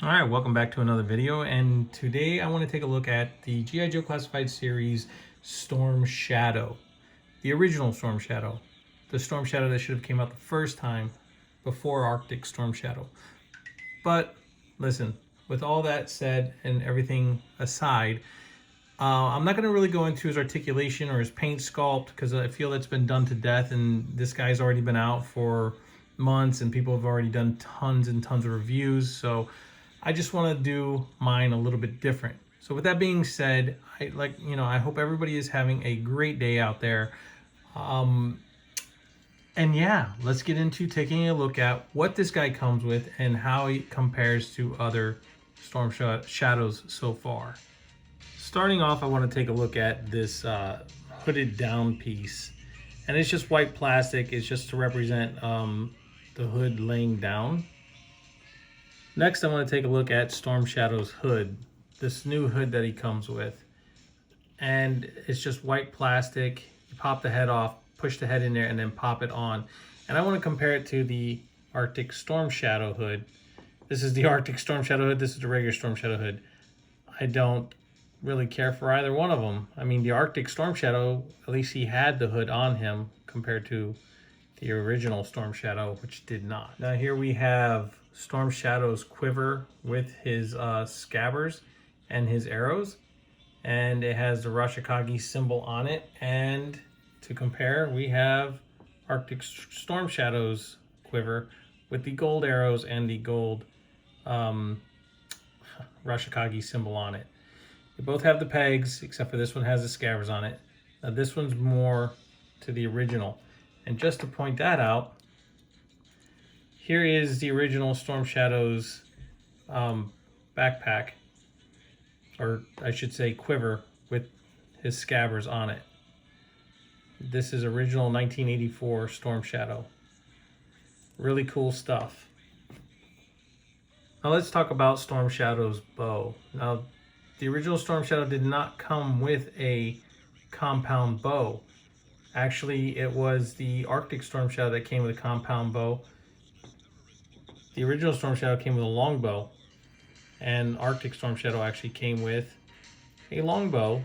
All right, welcome back to another video, and today I want to take a look at the G.I. Joe Classified Series Storm Shadow, the original Storm Shadow, the Storm Shadow that should have came out the first time before Arctic Storm Shadow. But listen, with all that said and everything aside, I'm not going to really go into his articulation or his paint sculpt because I feel that's been done to death, and this guy's already been out for months and people have already done tons and tons of reviews, so I just want to do mine a little bit different. So with that being said, I hope everybody is having a great day out there. And yeah, let's get into taking a look at what this guy comes with and how he compares to other Storm Shadows so far. Starting off, I want to take a look at this hooded down piece. And it's just white plastic. It's just to represent the hood laying down. Next, I want to take a look at Storm Shadow's hood, this new hood that he comes with. And it's just white plastic. You pop the head off, push the head in there, and then pop it on. And I want to compare it to the Arctic Storm Shadow hood. This is the Arctic Storm Shadow hood. This is the regular Storm Shadow hood. I don't really care for either one of them. I mean, the Arctic Storm Shadow, at least he had the hood on him compared to the original Storm Shadow, which did not. Now here we have Storm Shadow's quiver with his scabbers and his arrows, and it has the Rashikage symbol on it. And to compare, we have Arctic Storm Shadow's quiver with the gold arrows and the gold Rashikage symbol on it. They both have the pegs, except for this one has the scabbers on it. Now this one's more to the original. And just to point that out, here is the original Storm Shadow's backpack, or I should say quiver, with his scabbers on it. This is original 1984 Storm Shadow. Really cool stuff. Now let's talk about Storm Shadow's bow. Now, the original Storm Shadow did not come with a compound bow. Actually, it was the Arctic Storm Shadow that came with a compound bow. The original Storm Shadow came with a long bow, and Arctic Storm Shadow actually came with a long bow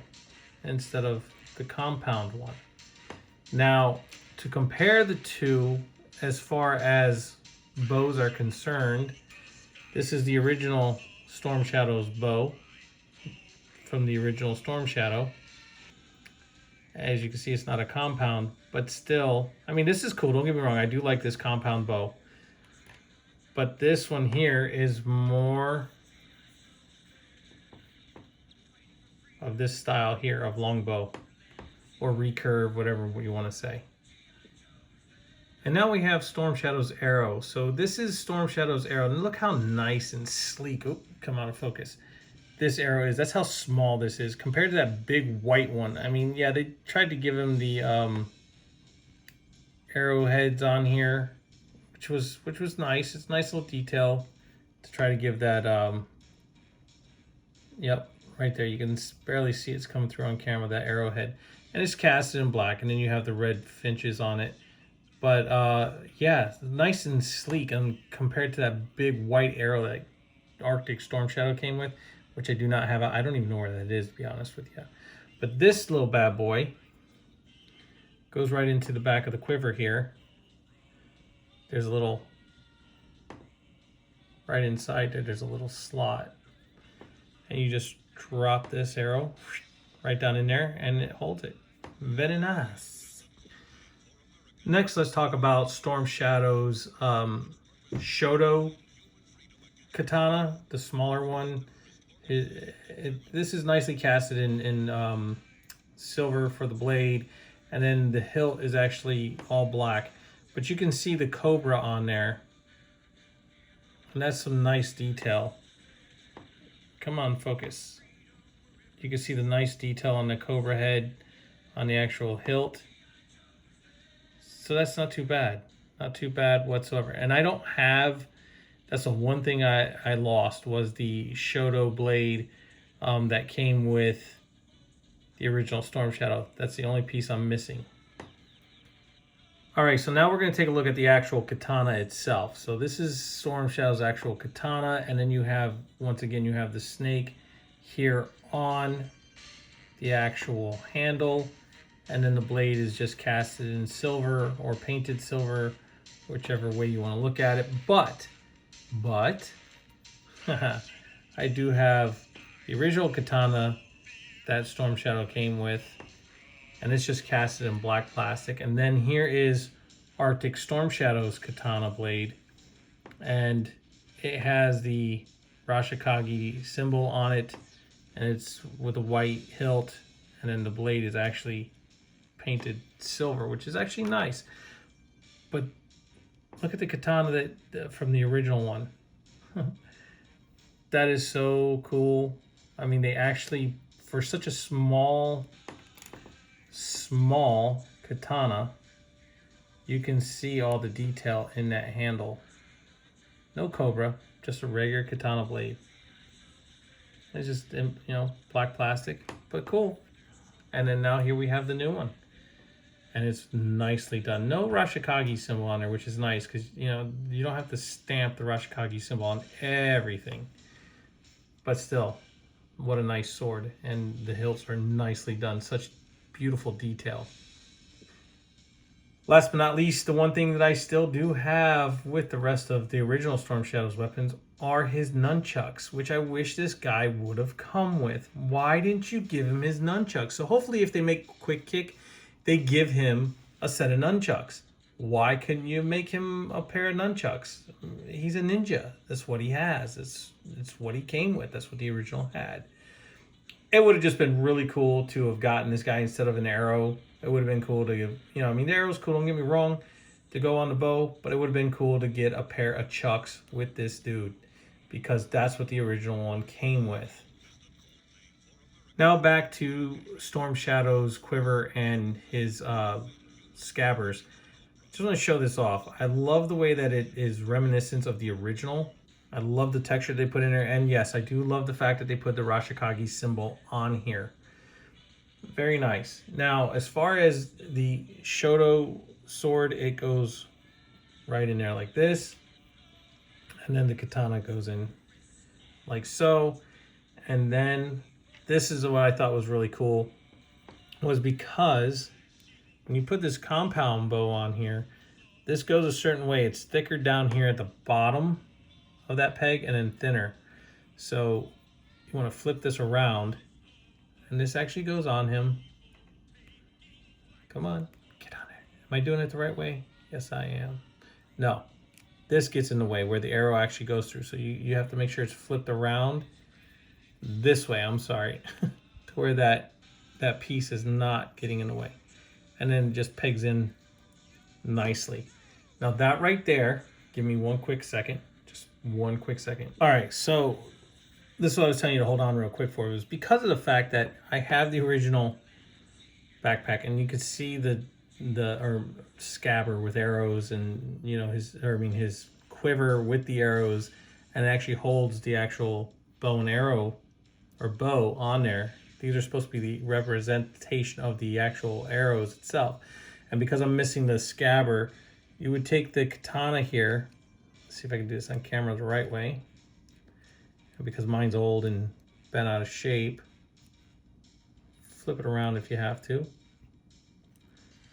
instead of the compound one. Now, to compare the two as far as bows are concerned, this is the original Storm Shadow's bow from the original Storm Shadow. As you can see, it's not a compound, but still, I mean, this is cool. Don't get me wrong. I do like this compound bow. But this one here is more of this style here of longbow or recurve, whatever you want to say. And now we have Storm Shadow's arrow. So this is Storm Shadow's arrow. And look how nice and sleek. Oh, come out of focus. This arrow is. That's how small this is compared to that big white one. I mean, yeah, they tried to give him the arrowheads on here, which was nice. It's a nice little detail to try to give that. Yep, right there. You can barely see it's coming through on camera, that arrowhead, and it's casted in black, and then you have the red finches on it. But yeah, nice and sleek, and compared to that big white arrow that Arctic Storm Shadow came with, which I do not have. I don't even know where that is, to be honest with you. But this little bad boy goes right into the back of the quiver here. There's a little, right inside there, there's a little slot. And you just drop this arrow right down in there and it holds it. Very nice. Next, let's talk about Storm Shadow's Shoto Katana, the smaller one. This is nicely casted in silver for the blade, and then the hilt is actually all black. But you can see the cobra on there, and that's some nice detail. Come on, focus. You can see the nice detail on the cobra head, on the actual hilt. So that's not too bad. Not too bad whatsoever. And I don't have, that's the one thing I lost, was the Shoto blade that came with the original Storm Shadow. That's the only piece I'm missing. All right, so now we're going to take a look at the actual katana itself. So this is Storm Shadow's actual katana, and then you have, once again, you have the snake here on the actual handle, and then the blade is just casted in silver or painted silver, whichever way you want to look at it. But I do have the original katana that Storm Shadow came with, and it's just casted in black plastic. And then here is Arctic Storm Shadow's katana blade, and it has the Rashikage symbol on it, and it's with a white hilt, and then the blade is actually painted silver, which is actually nice. But look at the katana that from the original one. That is so cool. I mean, they actually, for such a small katana, you can see all the detail in that handle. No cobra, just a regular katana blade. It's just, you know, black plastic, but cool. And then now here we have the new one, and it's nicely done. No Rashikage symbol on there, which is nice, because, you know, you don't have to stamp the Rashikage symbol on everything. But still, what a nice sword, and the hilts are nicely done. Such beautiful detail. Last but not least, the one thing that I still do have with the rest of the original Storm Shadow's weapons are his nunchucks, which I wish this guy would have come with. Why didn't you give him his nunchucks? So hopefully if they make Quick Kick, they give him a set of nunchucks. Why couldn't you make him a pair of nunchucks? He's a ninja. That's what he has. It's what he came with. That's what the original had. It would have just been really cool to have gotten this guy instead of an arrow. It would have been cool to give, you know, I mean, the arrow's cool, don't get me wrong, to go on the bow, but it would have been cool to get a pair of chucks with this dude, because that's what the original one came with. Now back to Storm Shadow's quiver and his scabbers. Just want to show this off. I love the way that it is reminiscent of the original. I love the texture they put in there. And yes, I do love the fact that they put the Rashikage symbol on here. Very nice. Now, as far as the Shoto sword, it goes right in there like this. And then the katana goes in like so. And then this is what I thought was really cool, was because when you put this compound bow on here, this goes a certain way. It's thicker down here at the bottom of that peg and then thinner. So you want to flip this around, and this actually goes on him. Come on, get on there. Am I doing it the right way? Yes, I am. No, this gets in the way where the arrow actually goes through. So you have to make sure it's flipped around this way, I'm sorry, to where that piece is not getting in the way. And then just pegs in nicely. Now that right there, give me one quick second, just one quick second. All right, so this is what I was telling you to hold on real quick for. It was because of the fact that I have the original backpack, and you could see the scabber with arrows, and you know his quiver with the arrows, and it actually holds the actual bow and arrow or bow on there. These are supposed to be the representation of the actual arrows itself. And because I'm missing the scabber, you would take the katana here. Let's see if I can do this on camera the right way. And because mine's old and bent out of shape, flip it around if you have to.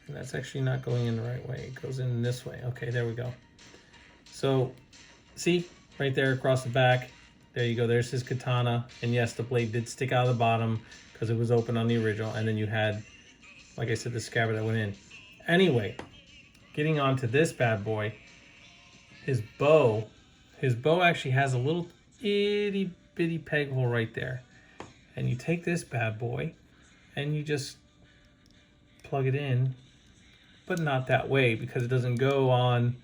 And that's actually not going in the right way. It goes in this way. Okay, there we go. So, see, right there across the back. There you go, there's his katana. And yes, the blade did stick out of the bottom because it was open on the original. And then you had, like I said, the scabbard that went in. Anyway, getting on to this bad boy, his bow actually has a little itty bitty peg hole right there. And you take this bad boy and you just plug it in, but not that way, because it doesn't go on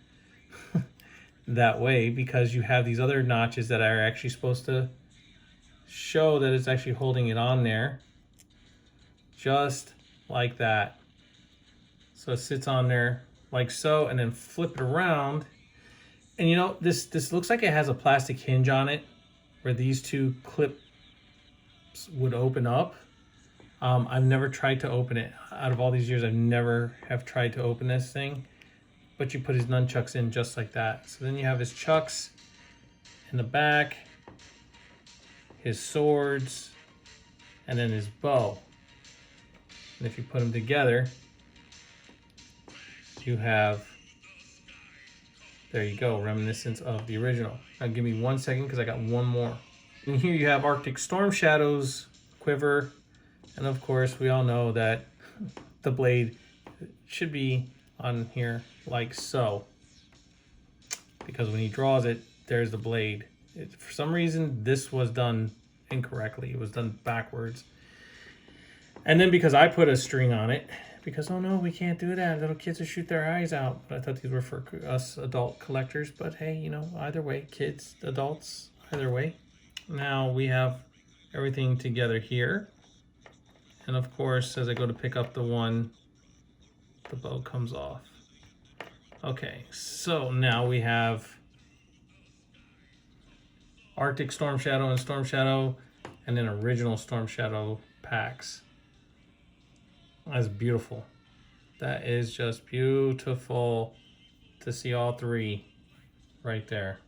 that way, because you have these other notches that are actually supposed to show that it's actually holding it on there, just like that. So it sits on there like so, and then flip it around, and you know, this looks like it has a plastic hinge on it where these two clips would open up. I've never tried to open it. Out of all these years, I've never have tried to open this thing. but you put his nunchucks in just like that. So then you have his chucks in the back, his swords, and then his bow. And if you put them together, you have, there you go, reminiscence of the original. Now give me 1 second because I got one more. And here you have Arctic Storm Shadow's quiver. And of course, we all know that the blade should be on here like so. Because when he draws it, there's the blade. For some reason, this was done incorrectly. It was done backwards. And then because I put a string on it, because, oh no, we can't do that. Little kids will shoot their eyes out. But I thought these were for us adult collectors. But hey, you know, either way, kids, adults, either way. Now we have everything together here. And of course, as I go to pick up the one, the bow comes off. Okay, so now we have Arctic Storm Shadow and Storm Shadow, and then original Storm Shadow packs. That's beautiful. That is just beautiful to see all three right there.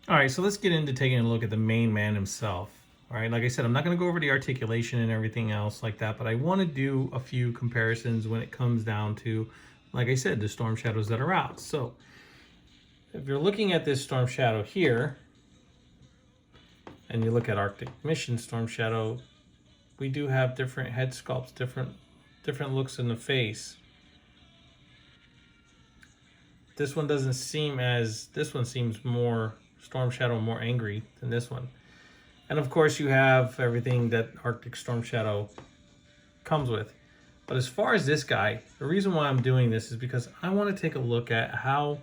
All right, so let's get into taking a look at the main man himself. All right, like I said, I'm not going to go over the articulation and everything else like that, but I want to do a few comparisons when it comes down to, like I said, the Storm Shadows that are out. So if you're looking at this Storm Shadow here, and you look at Arctic Mission Storm Shadow, we do have different head sculpts, different looks in the face. This one doesn't seem as, this one seems more Storm Shadow, more angry than this one. And of course you have everything that Arctic Storm Shadow comes with. But as far as this guy, the reason why I'm doing this is because I want to take a look at how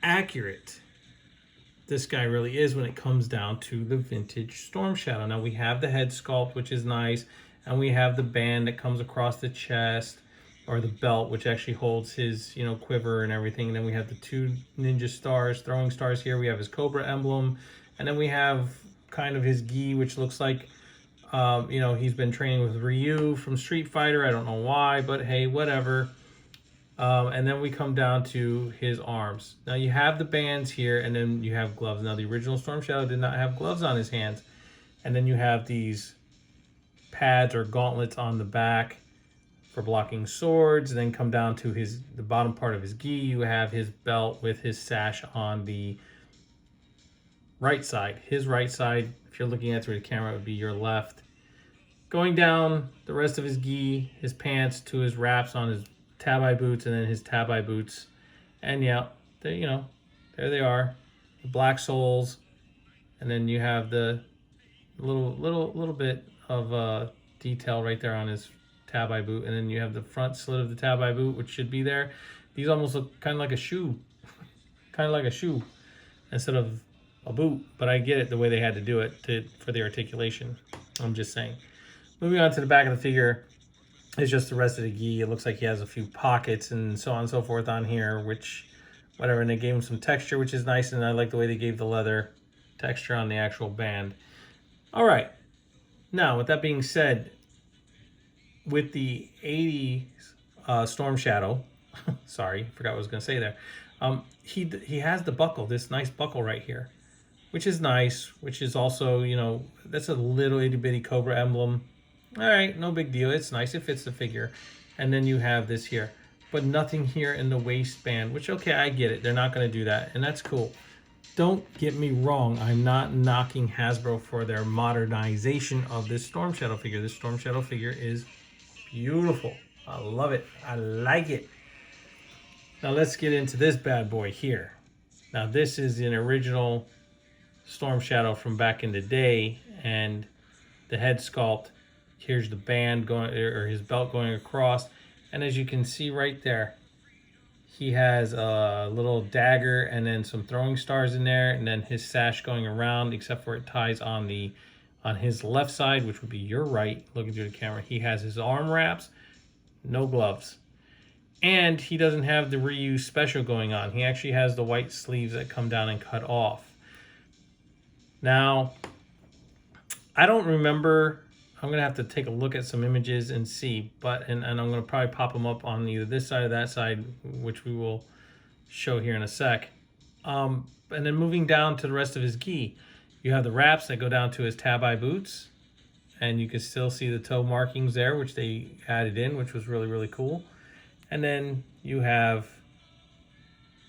accurate this guy really is when it comes down to the vintage Storm Shadow. Now we have the head sculpt, which is nice, and we have the band that comes across the chest, or the belt, which actually holds his, you know, quiver and everything. And then we have the two ninja stars, throwing stars here. We have his Cobra emblem, and then we have kind of his gi, which looks like, you know, he's been training with Ryu from Street Fighter. I don't know why, but hey, whatever. And then we come down to his arms. Now you have the bands here, and then you have gloves. Now the original Storm Shadow did not have gloves on his hands. And then you have these pads or gauntlets on the back for blocking swords. And then come down to the bottom part of his gi. You have his belt with his sash on the right side. His right side, if you're looking at it through the camera, it would be your left. Going down the rest of his gi, his pants to his wraps on his tabi boots, and then his tabi boots, and yeah, they, you know, there they are, the black soles, and then you have the little bit of detail right there on his tabi boot, and then you have the front slit of the tabi boot, which should be there. These almost look kind of like a shoe, instead of a boot, but I get it the way they had to do it for the articulation. I'm just saying. Moving on to the back of the figure. It's just the rest of the gi. It looks like he has a few pockets and so on and so forth on here, which, whatever. And they gave him some texture, which is nice. And I like the way they gave the leather texture on the actual band. All right. Now, with that being said, with the 80s Storm Shadow, sorry, forgot what I was going to say there. He has the buckle, this nice buckle right here, which is nice, which is also, you know, that's a little itty bitty Cobra emblem. All right, no big deal. It's nice. It fits the figure. And then you have this here, but nothing here in the waistband, which, okay, I get it. They're not going to do that, and that's cool. Don't get me wrong. I'm not knocking Hasbro for their modernization of this Storm Shadow figure. This Storm Shadow figure is beautiful. I love it. I like it. Now let's get into this bad boy here. Now this is an original Storm Shadow from back in the day, and the head sculpt. Here's the band going, or his belt going across, and as you can see right there, he has a little dagger and then some throwing stars in there, and then his sash going around, except for it ties on his left side, which would be your right. Looking through the camera, he has his arm wraps, no gloves, and he doesn't have the Ryu special going on. He actually has the white sleeves that come down and cut off. Now, I don't remember I'm gonna have to take a look at some images and see, but and I'm gonna probably pop them up on either this side or that side, which we will show here in a sec. And then moving down to the rest of his gi, you have the wraps that go down to his tab-eye boots, and you can still see the toe markings there, which they added in, which was really, really cool. And then you have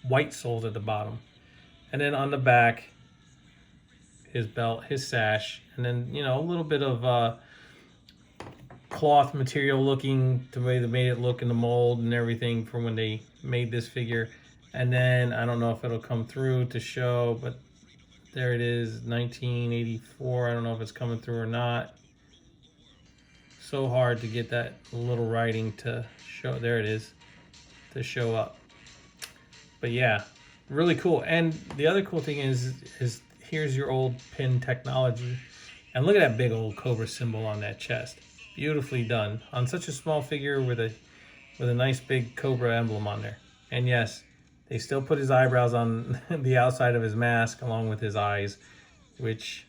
white soles at the bottom. And then on the back, his belt, his sash, and then, you know, a little bit of cloth material looking the way they made it look in the mold and everything from when they made this figure. And then I don't know if it'll come through to show, but there it is, 1984. I don't know if it's coming through or not. So hard to get that little writing to show. There it is, to show up. But yeah, really cool. And the other cool thing is here's your old pin technology. And look at that big old cobra symbol on that chest. Beautifully done on such a small figure with a nice big cobra emblem on there. And yes, they still put his eyebrows on the outside of his mask along with his eyes, which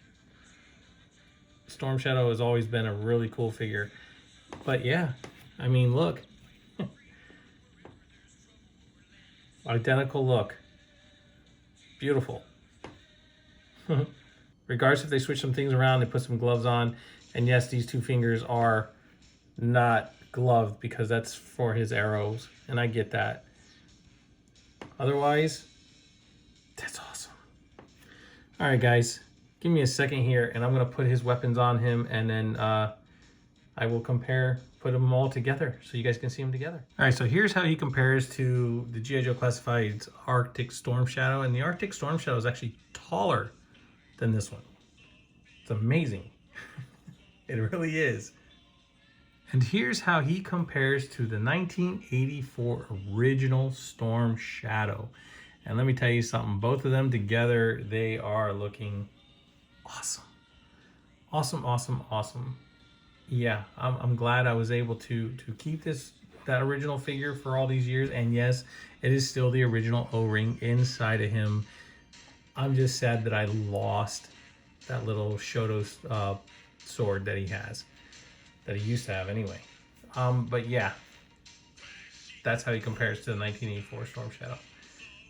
Storm Shadow has always been a really cool figure. But yeah, I mean, look. Identical look. Beautiful. Regardless if they switch some things around, they put some gloves on. And yes, these two fingers are not gloved because that's for his arrows. And I get that. Otherwise, that's awesome. All right, guys, give me a second here, and I'm going to put his weapons on him, and then I will put them all together so you guys can see them together. All right, so here's how he compares to the G.I. Joe Classified's Arctic Storm Shadow, and the Arctic Storm Shadow is actually taller than this one. It's amazing. It really is. And here's how he compares to the 1984 original Storm Shadow. And let me tell you something, both of them together, they are looking awesome. Awesome, awesome, awesome. Yeah, I'm glad I was able to keep that original figure for all these years. And yes, it is still the original O-ring inside of him. I'm just sad that I lost that little Shoto sword that he has. That he used to have anyway. But yeah, that's how he compares to the 1984 Storm Shadow.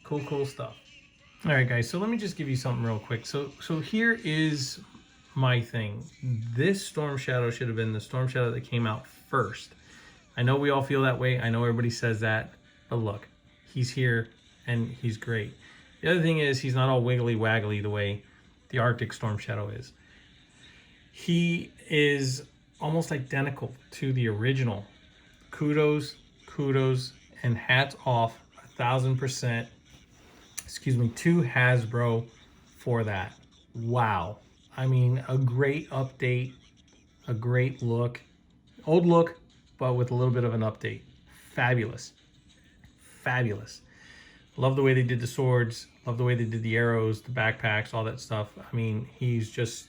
Cool, cool stuff. All right, guys, so let me just give you something real quick. So here is my thing. This Storm Shadow should have been the Storm Shadow that came out first. I know we all feel that way. I know everybody says that. But look, he's here and he's great. The other thing is he's not all wiggly waggly the way the Arctic Storm Shadow is. He is almost identical to the original. Kudos, and hats off 1000%, to Hasbro for that. Wow. I mean, a great update, a great look. Old look, but with a little bit of an update. Fabulous. Fabulous. Love the way they did the swords. Love the way they did the arrows, the backpacks, all that stuff. I mean, he's just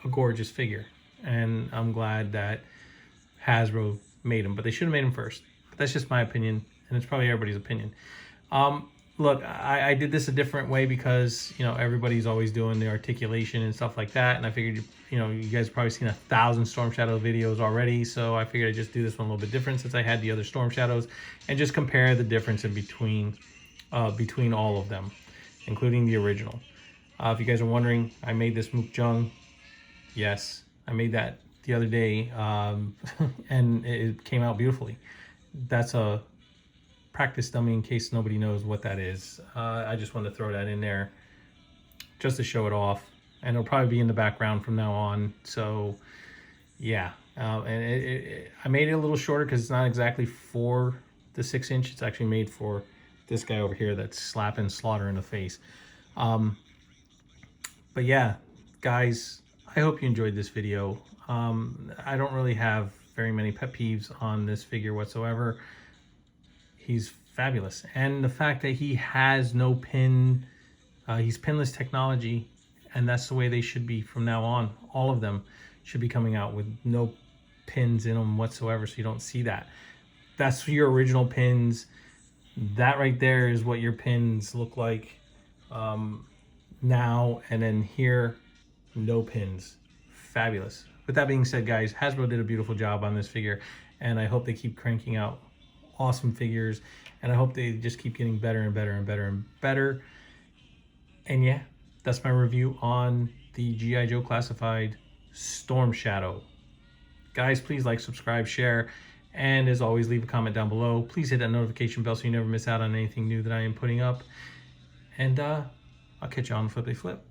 a gorgeous figure. And I'm glad that Hasbro made him, but they should have made him first. But that's just my opinion, and it's probably everybody's opinion. Look, I did this a different way because, you know, everybody's always doing the articulation and stuff like that, and I figured, you know, you guys have probably seen 1,000 Storm Shadow videos already, so I figured I'd just do this one a little bit different since I had the other Storm Shadows, and just compare the difference in between all of them, including the original. If you guys are wondering, I made this Mook Jung. Yes, I made that the other day, and it came out beautifully. That's a practice dummy in case nobody knows what that is. I just wanted to throw that in there just to show it off, and it'll probably be in the background from now on. So yeah, and I made it a little shorter because it's not exactly for the 6-inch. It's actually made for this guy over here that's slapping Slaughter in the face. But yeah, guys, I hope you enjoyed this video. I don't really have very many pet peeves on this figure whatsoever. He's fabulous. And the fact that he has no pin, he's pinless technology, and that's the way they should be from now on. All of them should be coming out with no pins in them whatsoever, so you don't see that. That's your original pins. That right there is what your pins look like now, and then here, no pins. Fabulous. with that being said, guys, Hasbro did a beautiful job on this figure, and I hope they keep cranking out awesome figures, and I hope they just keep getting better and better and better and better. And yeah, that's my review on the G.I. Joe Classified Storm Shadow. Guys, please like, subscribe, share, and as always, leave a comment down below. Please hit that notification bell so you never miss out on anything new that I am putting up. And I'll catch you on the flippity flip.